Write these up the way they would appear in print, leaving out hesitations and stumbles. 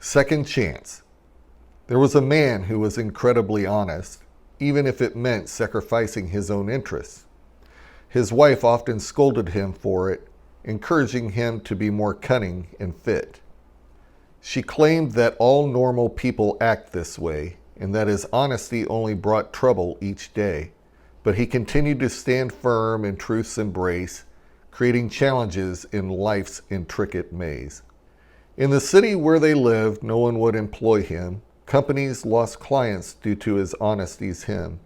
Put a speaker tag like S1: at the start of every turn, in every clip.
S1: Second chance. There was a man who was incredibly honest, even if it meant sacrificing his own interests. His wife often scolded him for it, encouraging him to be more cunning and fit. She claimed that all normal people act this way, and that his honesty only brought trouble each day. But he continued to stand firm in truth's embrace, creating challenges in life's intricate maze. In the city where they lived, no one would employ him. Companies lost clients due to his honesty's him.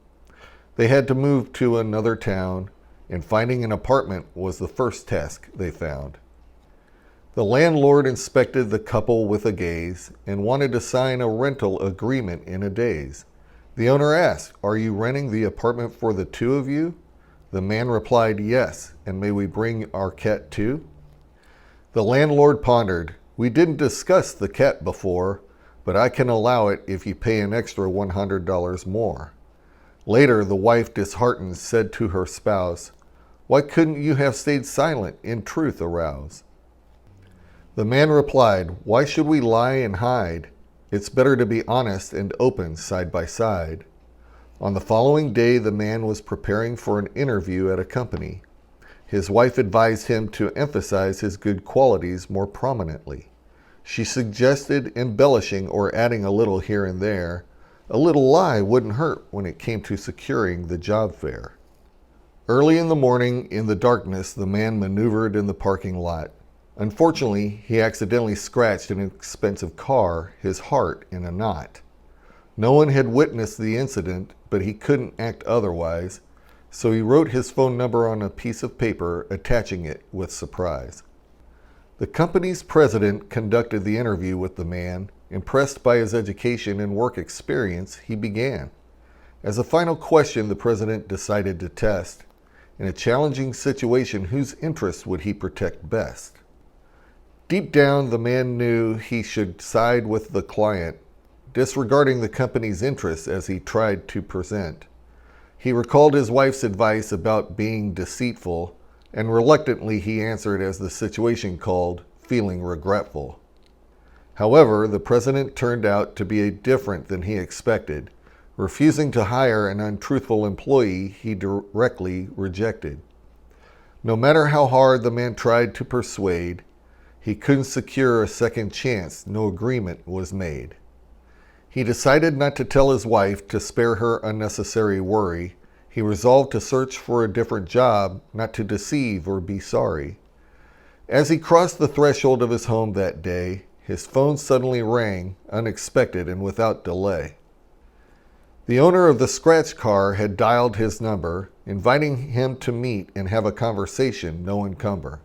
S1: They had to move to another town, and finding an apartment was the first task they found. The landlord inspected the couple with a gaze and wanted to sign a rental agreement in a daze. The owner asked, "Are you renting the apartment for the two of you?" The man replied, "Yes, and may we bring our cat too?" The landlord pondered, "We didn't discuss the cat before, but I can allow it if you pay an extra $100 more." Later, the wife, disheartened, said to her spouse, "Why couldn't you have stayed silent, in truth arouse?" The man replied, "Why should we lie and hide? It's better to be honest and open side by side." On the following day, the man was preparing for an interview at a company. His wife advised him to emphasize his good qualities more prominently. She suggested embellishing or adding a little here and there. A little lie wouldn't hurt when it came to securing the job fair. Early in the morning, in the darkness, the man maneuvered in the parking lot. Unfortunately, he accidentally scratched an expensive car, his heart in a knot. No one had witnessed the incident, but he couldn't act otherwise, so he wrote his phone number on a piece of paper, attaching it with surprise. The company's president conducted the interview with the man. Impressed by his education and work experience, he began. As a final question, the president decided to test. In a challenging situation, whose interests would he protect best? Deep down, the man knew he should side with the client, disregarding the company's interests as he tried to present. He recalled his wife's advice about being deceitful, and reluctantly he answered as the situation called, feeling regretful. However, the president turned out to be different than he expected. Refusing to hire an untruthful employee, he directly rejected. No matter how hard the man tried to persuade, he couldn't secure a second chance. No agreement was made. He decided not to tell his wife to spare her unnecessary worry. He resolved to search for a different job, not to deceive or be sorry. As he crossed the threshold of his home that day, his phone suddenly rang, unexpected and without delay. The owner of the scratch car had dialed his number, inviting him to meet and have a conversation, no encumber.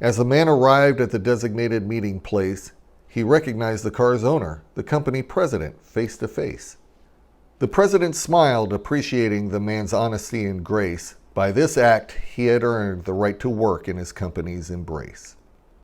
S1: As the man arrived at the designated meeting place, he recognized the car's owner, the company president, face to face. The president smiled, appreciating the man's honesty and grace. By this act, he had earned the right to work in his company's embrace.